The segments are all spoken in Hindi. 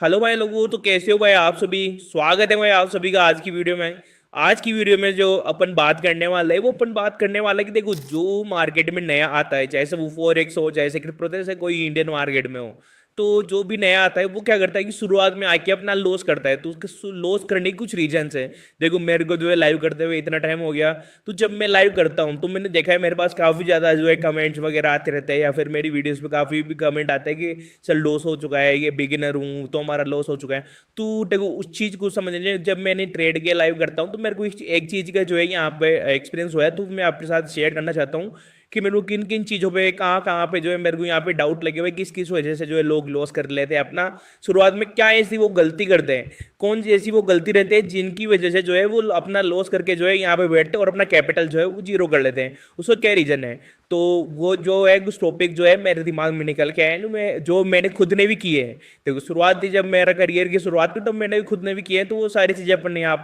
हेलो भाई लोगों, तो कैसे हो भाई आप सभी। स्वागत है भाई आप सभी का आज की वीडियो में। आज की वीडियो में जो अपन बात करने वाला है वो अपन बात करने वाला है कि देखो, जो मार्केट में नया आता है, चाहे से वो फॉरेक्स हो, चाहे से क्रिप्टो, जैसे कोई इंडियन मार्केट में हो, तो जो भी नया आता है वो क्या करता है कि शुरुआत में आके अपना लॉस करता है। तो उसके लॉस करने के कुछ रीजंस है। देखो, मेरे को जो है लाइव करते हुए इतना टाइम हो गया, तो जब मैं लाइव करता हूँ तो मैंने देखा है मेरे पास काफ़ी ज़्यादा जो है कमेंट्स वगैरह आते रहते हैं, या फिर मेरी वीडियोस पे काफ़ी भी कमेंट आते हैं कि सर लॉस हो चुका है, ये बिगिनर हूँ तो हमारा लॉस हो चुका है। तो देखो, उस चीज़ को समझने जब मैंने ट्रेड के लाइव करता हूँ तो मेरे को एक चीज़ का जो है यहाँ पे एक्सपीरियंस हुआ है, तो मैं आपके साथ शेयर करना चाहता हूँ कि मेरे को किन किन चीज़ों पे कहाँ कहाँ पे जो है मेरे को यहाँ पे डाउट लगे हुए, किस किस वजह से जो है लोग लॉस कर लेते हैं अपना। शुरुआत में क्या ऐसी वो गलती करते हैं, कौन सी ऐसी वो गलती रहती है जिनकी वजह से जो है वो अपना लॉस करके जो है यहाँ पे बैठते हैं और अपना कैपिटल जो है वो जीरो कर लेते हैं। उसका क्या रीजन है। तो वो जो है उस टॉपिक जो है मेरे दिमाग में निकल के आया ना, मैं जो मैंने खुद ने भी किए हैं। देखो, शुरुआत थी जब मेरा करियर की शुरुआत थी, तब मैंने भी खुद ने भी किए हैं। तो वो सारी चीजें अपन यहाँ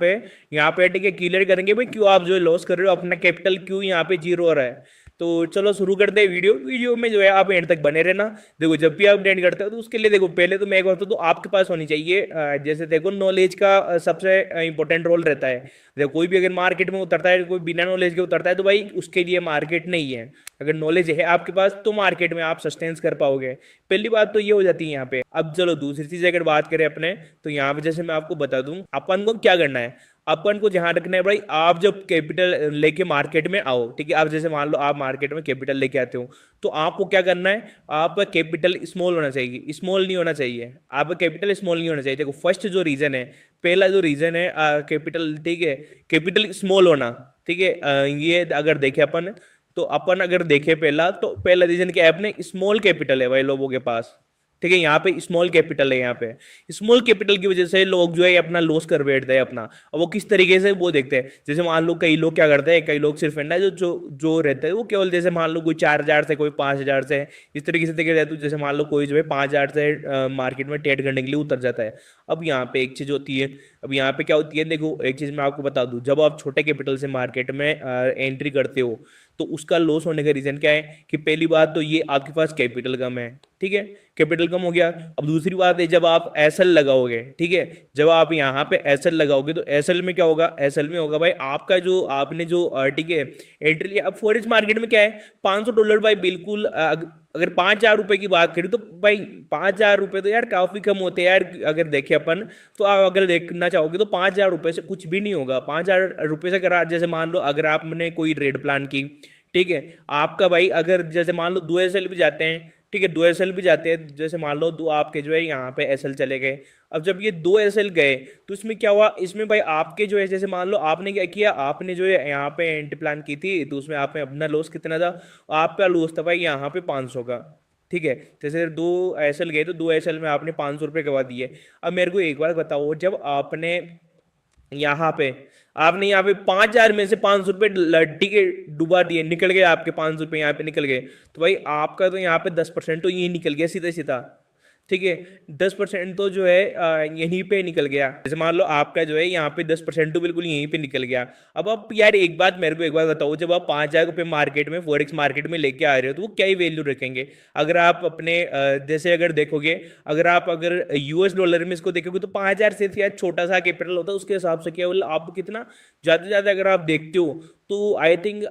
पे ठीक है क्लियर करेंगे भाई, क्यों आप जो है लॉस कर रहे हो, अपना कैपिटल क्यों यहाँ पे जीरो हो रहा है। तो चलो शुरू करते हैं वीडियो। वीडियो में जो है आप एंड तक बने रहना। देखो, जब भी आप एंड करते हो तो उसके लिए देखो, पहले तो मैं एक बात तो आपके पास होनी चाहिए, जैसे देखो नॉलेज का सबसे इंपॉर्टेंट रोल रहता है। देखो, कोई भी अगर मार्केट में उतरता है, कोई बिना नॉलेज के उतरता है, तो भाई उसके लिए मार्केट नहीं है। अगर नॉलेज है आपके पास तो मार्केट में आप सस्टेन्स कर पाओगे। पहली बात तो ये हो जाती है यहाँ पे। अब चलो दूसरी चीज अगर बात करें अपने, तो यहाँ पे जैसे मैं आपको बता दूं अपन को क्या करना है। अपन को ध्यान रखना है भाई, आप जब कैपिटल लेके मार्केट में आओ, ठीक है, आप जैसे मान लो आप मार्केट में कैपिटल लेके आते हो, तो आपको क्या करना है। आपका कैपिटल स्मॉल होना चाहिए, स्मॉल नहीं होना चाहिए। आपका कैपिटल स्मॉल नहीं होना चाहिए। देखो, फर्स्ट जो रीजन है, पहला जो रीजन है कैपिटल, ठीक है, कैपिटल स्मॉल होना, ठीक है। ये अगर देखें अपन, तो अपन अगर देखें पहला, तो पहला रीजन क्या है, अपने स्मॉल कैपिटल है भाई लोगों के पास। ठीक है, यहाँ पे स्मॉल कैपिटल है। यहाँ पे स्मॉल कैपिटल की वजह से लोग जो है अपना लॉस कर बैठते हैं अपना। अब वो किस तरीके से वो देखते हैं, जैसे मान लो कई लोग क्या करते हैं, कई लोग सिर्फ है ना जो जो जो रहते हैं वो केवल, जैसे मान लो कोई 4,000 से, कोई 5,000 से, इस तरीके से देखे जाए तो जैसे मान लो कोई जो है 5,000 से मार्केट में ट्रेड करने के लिए उतर जाता है। अब यहाँ पे एक चीज होती है। अब यहाँ पे क्या होती है, देखो एक चीज मैं आपको बता दूं, जब आप छोटे कैपिटल से मार्केट में एंट्री करते हो, तो उसका लॉस होने का रीजन क्या है कि पहली बात तो ये आपके पास कैपिटल कम है। ठीक है, कैपिटल कम हो गया। अब दूसरी बात है, जब आप एसएल लगाओगे, ठीक है, जब आप यहाँ पे एसएल लगाओगे तो एसएल में क्या होगा, एसएल में होगा भाई आपका जो आपने जो ठीक है एंट्री लिया। अब फॉरेक्स मार्केट में क्या है, $500 भाई बिल्कुल। अगर 5,000 रुपए की बात करें तो भाई 5,000 रुपए तो यार काफी कम होते हैं यार। अगर देखें अपन, तो आप अगर देखना चाहोगे तो 5,000 रुपए से कुछ भी नहीं होगा। 5,000 रुपए से अगर जैसे मान लो अगर आपने कोई रेड प्लान की, ठीक है, आपका भाई अगर जैसे मान लो 2 एसएल भी जाते हैं, ठीक है, 2 एसएल भी जाते हैं, जैसे मान लो दो आपके जो है यहाँ पे एसएल चले गए। अब जब ये 2 एसएल गए तो इसमें क्या हुआ, इसमें भाई आपके जो है, जैसे मान लो आपने क्या किया, आपने जो है यहाँ पे एंट्री प्लान की थी, तो उसमें आपने अपना लॉस कितना था, आपका लॉस था भाई यहाँ पे 500 का। ठीक है, जैसे 2 एसएल गए तो 2 एसएल में आपने 500 रुपये गवा दिए। अब मेरे को एक बार बताओ, जब आपने यहाँ पे 5,000 में से 500 रुपये लड्डी के डुबा दिए, निकल गए आपके 500 रुपये यहाँ पे निकल गए, तो भाई आपका तो यहाँ पे 10% तो यही निकल गया सीधा सीधा। ठीक है, 10% तो जो है यहीं पे निकल गया। जैसे मान लो आपका जो है यहाँ पे 10% तो बिल्कुल यहीं पे निकल गया। अब आप यार एक बात मेरे को एक बार बताओ, जब आप 5,000 रुपये मार्केट में फॉरेक्स मार्केट में लेके आ रहे हो, तो वो क्या ही वैल्यू रखेंगे। अगर आप अपने जैसे अगर देखोगे, अगर यूएस डॉलर में इसको देखोगे तो 5,000 से यार छोटा सा कैपिटल होता है, उसके हिसाब से केवल आप कितना ज़्यादा से ज़्यादा अगर आप देखते हो तो आई थिंक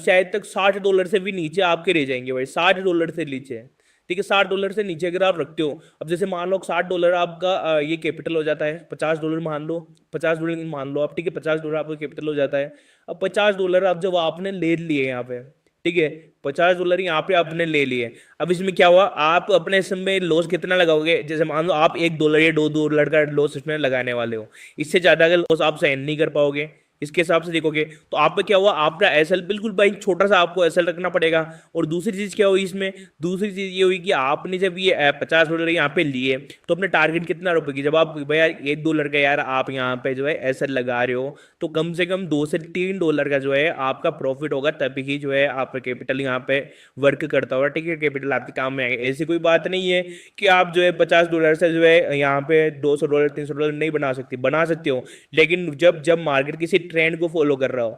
शायद तक $60 से भी नीचे आपके रह जाएंगे भाई, $60 से नीचे। ठीक है, $60 से नीचे अगर आप रखते हो, अब जैसे मान लो $60 आपका ये कैपिटल हो जाता है, $50 मान लो, $50 मान लो आप, ठीक है, $50 आपका कैपिटल हो जाता है। अब $50 अब जब आपने ले लिए यहाँ पे, ठीक है, $50 यहाँ पे आपने ले लिए। अब इसमें क्या हुआ, आप अपने समय लॉस कितना लगाओगे, जैसे मान लो आप $1 या $2 का लॉस इसमें लगाने वाले हो, इससे ज्यादा अगर लॉस आप सहन नहीं कर पाओगे, इसके हिसाब से देखोगे तो आप पे क्या हुआ, आपका एसएल बिल्कुल भाई छोटा सा आपको एसएल रखना पड़ेगा। और दूसरी चीज क्या हुई इसमें, दूसरी चीज ये हुई कि आपने जब ये $50 यहाँ पे लिए, तो अपने टारगेट कितना रुपए की, जब आप भैया $1 का यार आप यहाँ पे जो है एसएल लगा रहे हो, तो कम से कम $2 से $3 का जो है आपका प्रॉफिट होगा, तभी ही जो है आपका कैपिटल यहाँ पे वर्क करता होगा। ठीक है, कैपिटल आपके काम में आएगा। ऐसी कोई बात नहीं है कि आप जो है $50 से जो है यहाँ पे $200 $300 नहीं बना सकते, बना सकते हो, लेकिन जब जब मार्केट किसी ट्रेंड को फॉलो कर रहा हो,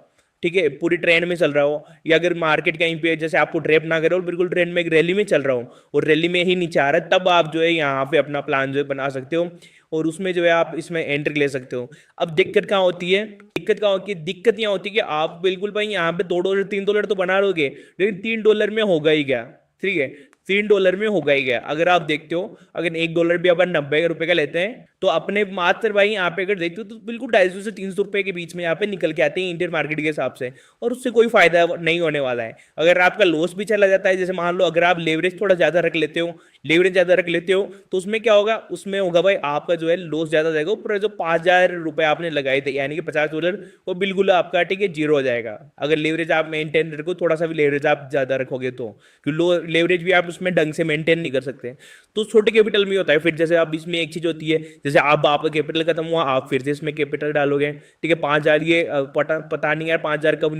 ठीक है, पूरी ट्रेंड में चल रहा हो, या अगर मार्केट कहीं पे जैसे आपको ट्रैप ना करे और बिल्कुल ट्रेंड में एक रैली में चल रहा हो और रैली में ही नीचे आ रहा है, तब आप जो है यहाँ पे अपना प्लान जो है बना सकते हो और उसमें जो है आप इसमें एंट्री ले सकते हो। अब दिक्कत कहाँ होती है, दिक्कत कहाँ होती है, दिक्कत यहाँ होती है कि आप बिल्कुल भाई यहाँ पे $2 $3 तो बना लोगे, लेकिन $3 में होगा ही क्या, ठीक है, $3 में होगा ही क्या। अगर आप देखते हो, अगर $1 भी अपन 90 रुपए का लेते हैं तो अपने मात्र भाई यहाँ पे अगर देखते हो तो बिल्कुल 250 से 300 रुपए के बीच में यहाँ पे निकल के आते हैं इंडियन मार्केट के हिसाब से, और उससे कोई फायदा नहीं होने वाला है। अगर आपका लॉस भी चला जाता है, जैसे मान लो अगर आप लेवरेज थोड़ा ज्यादा रख लेते हो, लेवरेज ज्यादा रख लेते हो, तो उसमें क्या होगा, उसमें होगा भाई आपका जो है लॉस ज्यादा जाएगा, ऊपर जो 5,000 रुपए आपने लगाए थे यानी कि $50, वो बिल्कुल आपका ठीक है जीरो हो जाएगा। अगर लेवरेज आप मेंटेन रखो, थोड़ा सा भी लेवरेज आप ज्यादा रखोगे तो, क्योंकि लेवरेज भी आप उसमें ढंग से मेंटेन नहीं कर सकते। तो छोटे कैपिटल में होता है। फिर जैसे आप इसमें एक चीज होती है, जैसे आप आपका कैपिटल खत्म हुआ, आप फिर से इसमें कैपिटल डालोगे, ठीक है, 5,000, ये पता नहीं यार 5,000 कब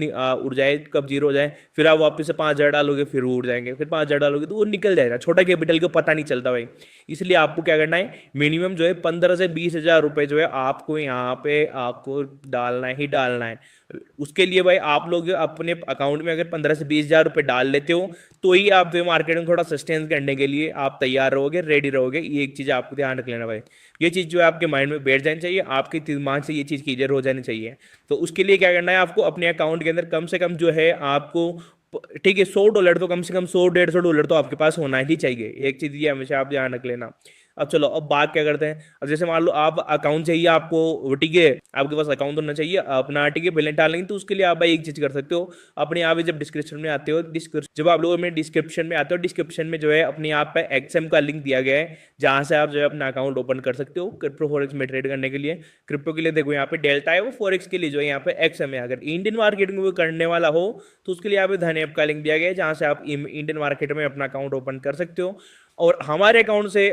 उड़ जाए, कब जीरो हो जाए, फिर आप वापस से 5,000 डालोगे, फिर वो उड़ जाएंगे, फिर 5,000 डालोगे तो वो निकल जाएगा। छोटा कैपिटल को पता नहीं चलता भाई, इसलिए आपको क्या करना है, मिनिमम जो है 15 से 20,000 रुपए जो है आपको यहाँ पे आपको डालना ही डालना है। उसके लिए भाई आप लोग अपने अकाउंट में अगर 15 से 20,000 रुपए डाल लेते हो तो ही आप जो मार्केट में थोड़ा सस्टेन करने के लिए आप तैयार रहोगे, रेडी रहोगे। ये एक चीज आपको ध्यान रख लेना भाई, ये चीज जो है आपके माइंड में बैठ जानी चाहिए, आपके दिमाग से ये चीज क्लियर हो जानी चाहिए। तो उसके लिए क्या करना है, आपको अपने अकाउंट के अंदर कम से कम जो है आपको, ठीक है, $100 तो कम से कम, $100 $150 तो आपके पास होना ही चाहिए। एक चीज ये हमेशा आप ध्यान रख लेना। अब चलो, अब बात क्या करते हैं, अब जैसे मान लो आप अकाउंट चाहिए आपको, ठीक है, आपके पास अकाउंट होना चाहिए अपना, ठीक है, बैलेंस डालेंगे, तो उसके लिए आप भाई एक चीज कर सकते हो, अपने यहाँ पे जब डिस्क्रिप्शन में आते हो, जब आप लोग में डिस्क्रिप्शन में आते हो, डिस्क्रिप्शन में जो है अपने यहाँ पे एक्सएम का लिंक दिया गया है, जहां से आप जो है अपना अकाउंट ओपन कर सकते हो क्रिप्टो फॉरेक्स में ट्रेड करने के लिए। क्रिप्टो के लिए देखो यहाँ पे डेल्टा है, वो फॉरेक्स के लिए जो है यहाँ पे एक्सएम है। अगर इंडियन मार्केट में वो करने वाला हो तो उसके लिए यहाँ पे धन ऐप का लिंक दिया गया है, जहां से आप इंडियन मार्केट में अपना अकाउंट ओपन कर सकते हो। और हमारे अकाउंट से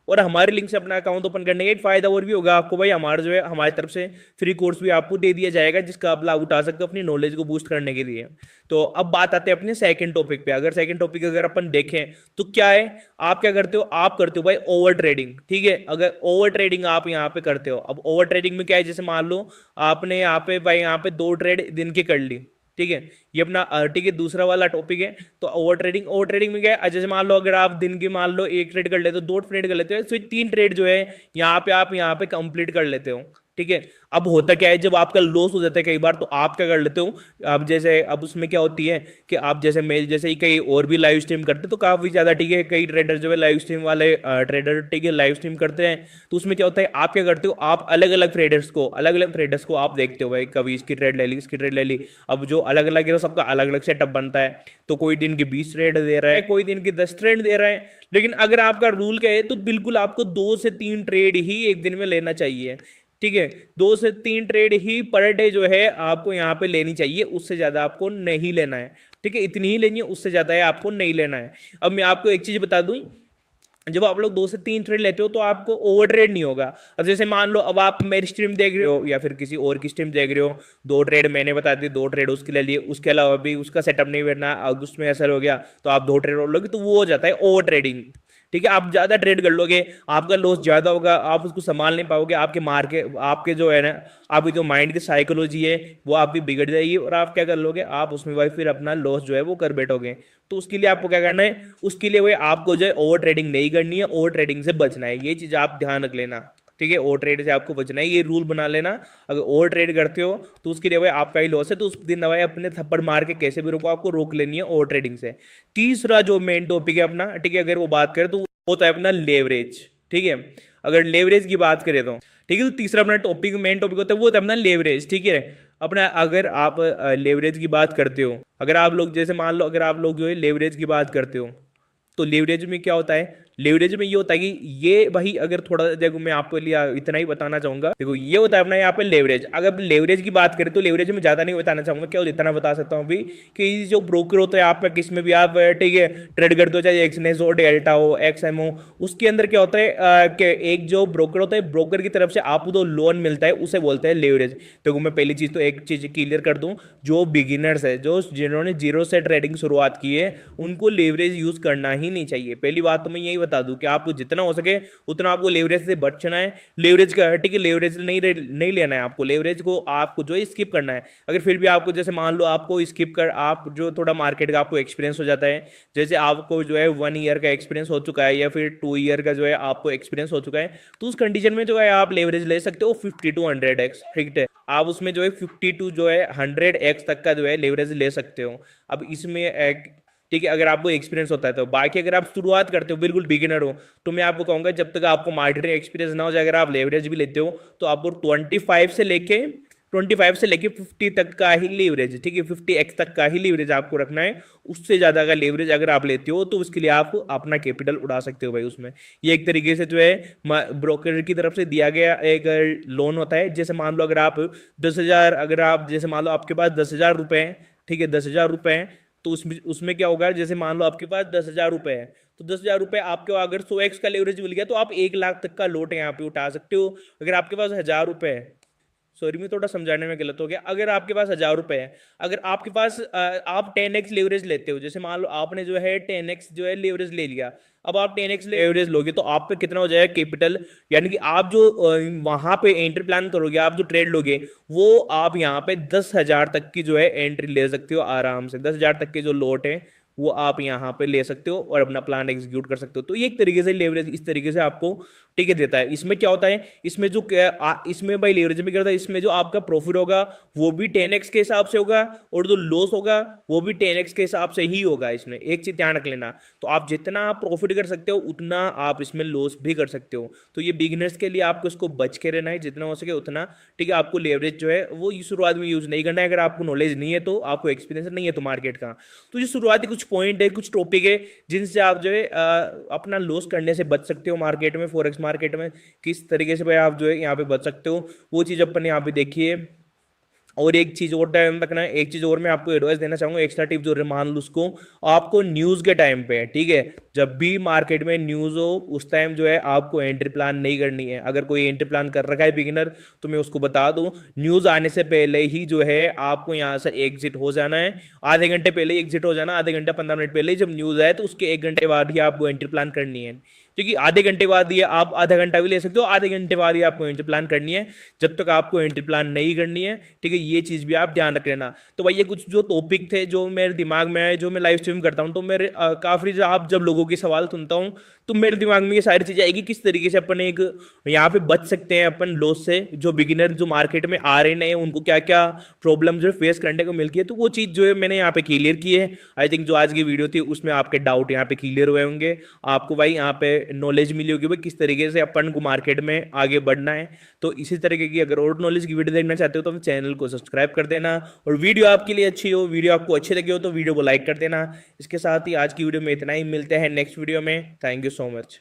और हमारे लिंक से अपना अकाउंट ओपन करने का एक फायदा और भी होगा आपको भाई, हमारा जो है हमारी तरफ से फ्री कोर्स भी आपको दे दिया जाएगा, जिसका आप लाभ उठा सकते हो अपनी नॉलेज को बूस्ट करने के लिए। तो अब बात आते हैं अपने सेकंड टॉपिक पे। अगर सेकंड टॉपिक अगर अपन देखें तो क्या है, आप क्या करते हो, आप करते हो भाई ओवर ट्रेडिंग, ठीक है। अगर ओवर ट्रेडिंग आप यहाँ पे करते हो, अब ओवर ट्रेडिंग में क्या है, जैसे मान लो आपने यहाँ पे भाई यहाँ पे 2 ट्रेड दिन की कर ली, ठीक है, ये अपना ठीक है दूसरा वाला टॉपिक है। तो ओवर ट्रेडिंग में क्या है, जैसे मान लो अगर आप दिन की मान लो 1 ट्रेड कर लेते हो, 2 ट्रेड कर लेते हो, तो 3 ट्रेड जो है यहाँ पे आप यहाँ पे कंप्लीट कर लेते हो, ठीक है। अब होता क्या है, जब आपका लॉस हो जाता है कई बार, तो आप क्या कर लेते हो, अब जैसे अब उसमें क्या होती है कि आप जैसे मैं जैसे ही कई और भी लाइव स्ट्रीम करते तो काफी ज्यादा, ठीक है, कई ट्रेडर जो है लाइव स्ट्रीम वाले ट्रेडर, ठीक है, लाइव स्ट्रीम करते हैं। तो उसमें क्या होता है, आप क्या करते हो, आप अलग अलग ट्रेडर्स को आप देखते हो भाई, कभी इसकी ट्रेड ले ली, इसकी ट्रेड ले ली। अब जो अलग अलग है तो सबका अलग अलग सेटअप बनता है, तो कोई दिन की 20 ट्रेड दे रहा है, कोई दिन की 10 ट्रेड दे रहा है। लेकिन अगर आपका रूल क्या है, तो बिल्कुल आपको 2 से 3 ट्रेड ही एक दिन में लेना चाहिए, ठीक है। 2 से 3 ट्रेड ही पर डे जो है आपको यहाँ पे लेनी चाहिए, उससे ज्यादा आपको नहीं लेना है, ठीक है, इतनी ही लेनी है, उससे ज्यादा है आपको नहीं लेना है। अब मैं आपको एक चीज बता दूं, जब आप लोग 2 से 3 ट्रेड लेते हो तो आपको ओवर ट्रेड नहीं होगा। अब जैसे मान लो अब आप मेरी स्ट्रीम देख रहे हो या फिर किसी और की स्ट्रीम देख रहे हो, 2 ट्रेड मैंने बता दी, 2 ट्रेड उसके ले लिए, उसके अलावा भी उसका सेटअप नहीं करना, अब उसमें असर हो गया तो आप 2 ट्रेड और लोगे, तो वो हो जाता है ओवर ट्रेडिंग, ठीक है। आप ज्यादा ट्रेड कर लोगे, आपका लॉस ज्यादा होगा, आप उसको संभाल नहीं पाओगे, आपके मार्केट आपके जो है ना, आपकी जो माइंड की साइकोलॉजी है वो आपकी बिगड़ जाएगी, और आप क्या कर लोगे, आप उसमें भाई फिर अपना लॉस जो है वो कर बैठोगे। तो उसके लिए आपको क्या करना है, उसके लिए भाई आपको जो है ओवर ट्रेडिंग नहीं करनी है, ओवर ट्रेडिंग से बचना है, ये चीज आप ध्यान रख लेना, ठीक है। ओवर ट्रेड से आपको बचना है, ये रूल बना लेना। अगर ओवर ट्रेड करते हो तो उसके लिए भाई आपका ही लॉस है, तो उस दिन भाई अपने थप्पड़ मार के कैसे भी रोको, आपको रोक लेनी है ओवर ट्रेडिंग से। तीसरा जो मेन टॉपिक है अपना, ठीक है, अगर वो बात करें तो होता है अपना लेवरेज, ठीक है। अगर लेवरेज की बात करें तो ठीक है, तो तीसरा अपना टॉपिक, मेन टॉपिक होता है वो होता है अपना लेवरेज, ठीक है। अपना अगर आप लेवरेज की बात करते हो, अगर आप लोग जैसे मान लो अगर आप लोग जो है लेवरेज की बात करते हो, तो लेवरेज में क्या होता है, लेवरेज में ये होता है कि ये भाई अगर थोड़ा देखो मैं आपको लिए इतना ही बताना चाहूंगा, देखो ये होता है अपना यहाँ पे लेवरेज। अगर लेवरेज की बात करें तो लेवरेज में ज्यादा नहीं बताना चाहूंगा, क्या इतना बता सकता हूँ अभी कि जो ब्रोकर होता है आप किसमें भी आप, ठीक है, ट्रेड करते हो, चाहे एक्सनेस हो, डेल्टा हो, एक्सएम हो, उसके अंदर क्या होता है कि एक जो ब्रोकर होता है, ब्रोकर की तरफ से आपको जो लोन मिलता है उसे बोलते हैं लेवरेज। देखो मैं पहली चीज तो एक चीज क्लियर कर दूं, जो बिगिनर्स है, जो जिन्होंने जीरो से ट्रेडिंग शुरुआत की है, उनको लेवरेज यूज करना ही नहीं चाहिए। पहली बात तो मैं यही बता दूं कि आपको जितना हो सके उतना आपको लेवरेज से बचना है। लेवरेज का ठीक है, लेवरेज नहीं लेना है आपको, लेवरेज को आपको जो है स्किप करना है। अगर फिर भी आपको जैसे मान लो आपको स्किप कर आप जो थोड़ा मार्केट का आपको एक्सपीरियंस हो जाता है, जैसे आपको जो है 1 ईयर का एक्सपीरियंस हो चुका है या फिर 2 ईयर का जो है आपको एक्सपीरियंस हो चुका है, तो उस कंडीशन में जो है आप लेवरेज ले सकते हो 50 to 100x। ठीक है, आप उसमें जो है 52 जो है 100x तक का जो है लेवरेज ले सकते हो। अब इसमें ठीक है, अगर आपको एक्सपीरियंस होता है तो। बाकी अगर आप शुरुआत करते हो बिल्कुल बिगिनर हो, तो मैं आपको कहूंगा जब तक आपको मार्केटिंग एक्सपीरियंस ना हो जाए, अगर आप लेवरेज भी लेते हो तो आपको 25 से लेके 50 तक का ही लीवरेज, ठीक है, 50x तक का ही लीवरेज आपको रखना है। उससे ज्यादा का लीवरेज अगर आप लेते हो तो उसके लिए आप अपना कैपिटल उड़ा सकते हो भाई उसमें। ये एक तरीके से जो है ब्रोकर की तरफ से दिया गया एक लोन होता है। जैसे मान लो अगर आप 10,000, अगर आप जैसे मान लो आपके पास 10,000 रुपए हैं, ठीक है, 10,000 रुपए हैं, तो उसमें उसमें क्या होगा, जैसे मान लो आपके पास 10,000 रुपए है, तो 10,000 रुपए आपके अगर 100x का लेवरेज मिल गया तो आप 1 लाख तक का लोट यहाँ पे उठा सकते हो। अगर आपके पास 1,000 रुपए है, सॉरी मैं थोड़ा समझाने में गलत हो गया, अगर आपके पास 1,000 रुपए है, अगर आपके पास आप 10x लेवरेज लेते हो, जैसे मान लो आपने जो है 10x जो है लेवरेज ले लिया, अब आप 10x लेवरेज लोगे तो आप पे कितना हो जाएगा कैपिटल, यानी कि आप जो वहां पे एंट्री प्लान करोगे, आप जो ट्रेड लोगे, वो आप यहाँ पे 10,000 तक की जो है एंट्री ले सकते हो आराम से। 10,000 तक के जो लोट है वो आप यहाँ पे ले सकते हो और अपना प्लान एग्जीक्यूट कर सकते हो। तो ये एक तरीके से लेवरेज इस तरीके से आपको टिकट देता है। इसमें क्या होता है, इसमें जो इसमें भाई लेवरेज में क्या होता है, इसमें जो आपका प्रॉफिट होगा वो भी 10x के हिसाब से होगा और जो लॉस होगा वो भी 10x के हिसाब से ही होगा। इसमें एक चीज ध्यान रख लेना, तो आप जितना प्रॉफिट कर सकते हो उतना आप इसमें लॉस भी कर सकते हो। तो ये बिगिनर्स के लिए आपको इसको बच के रहना है जितना हो सके उतना। ठीक है, आपको लेवरेज जो है वो शुरुआत में यूज नहीं करना है। अगर आपको नॉलेज नहीं है तो, आपको एक्सपीरियंस नहीं है तो मार्केट का, तो ये शुरुआती कुछ पॉइंट है, कुछ टॉपिक है जिनसे आप जो है अपना लॉस करने से बच सकते हो मार्केट में, फॉरेक्स मार्केट में। किस तरीके से भाई आप जो है यहाँ पे बच सकते हो वो चीज अपन यहाँ पे देखिए। और एक चीज और ध्यान रखना है, एक चीज और मैं आपको एडवाइस देना चाहूंगा, एक्स्ट्रा टिप जो मान लो उसको आपको न्यूज के टाइम पे, ठीक है, जब भी मार्केट में न्यूज हो उस टाइम जो है आपको एंट्री प्लान नहीं करनी है। अगर कोई एंट्री प्लान कर रखा है बिगिनर तो मैं उसको बता दूं, न्यूज आने से पहले ही जो है आपको यहाँ से एग्जिट हो जाना है। आधे घंटे पहले ही एग्जिट हो जाना, आधे घंटे 15 मिनट पहले ही जब न्यूज आए तो उसके 1 घंटे बाद ही आपको एंट्री प्लान करनी है। क्योंकि आधे घंटे बाद ये आप आधा घंटा भी ले सकते हो, आधे घंटे बाद ही आपको एंट्री प्लान करनी है, जब तक आपको एंट्री प्लान नहीं करनी है। ठीक है, ये चीज भी आप ध्यान रख लेना। तो भाई ये कुछ जो टॉपिक थे जो मेरे दिमाग में आए, जो मैं लाइव स्ट्रीम करता हूँ, तो मेरे काफी आप जब लोगों के सवाल सुनता हूँ तो मेरे दिमाग में ये सारी चीजें आएगी, किस तरीके से अपन एक यहाँ पे बच सकते हैं अपन लॉस से। जो बिगिनर जो मार्केट में आ रहे हैं उनको क्या क्या प्रॉब्लम जो फेस करने को मिलती है, तो वो चीज जो है मैंने यहाँ पे क्लियर की है। आई थिंक जो आज की वीडियो थी उसमें आपके डाउट यहाँ पे क्लियर हुए होंगे, आपको भाई यहाँ पे नॉलेज मिली होगी भाई किस तरीके से अपन को मार्केट में आगे बढ़ना है। तो इसी तरीके की अगर और नॉलेज की वीडियो देखना चाहते हो तो चैनल को सब्सक्राइब कर देना, और वीडियो आपके लिए अच्छी हो, वीडियो आपको अच्छी लगी हो तो वीडियो को लाइक कर देना। इसके साथ ही आज की वीडियो में इतना ही, मिलते हैं नेक्स्ट वीडियो में। Thank you so much.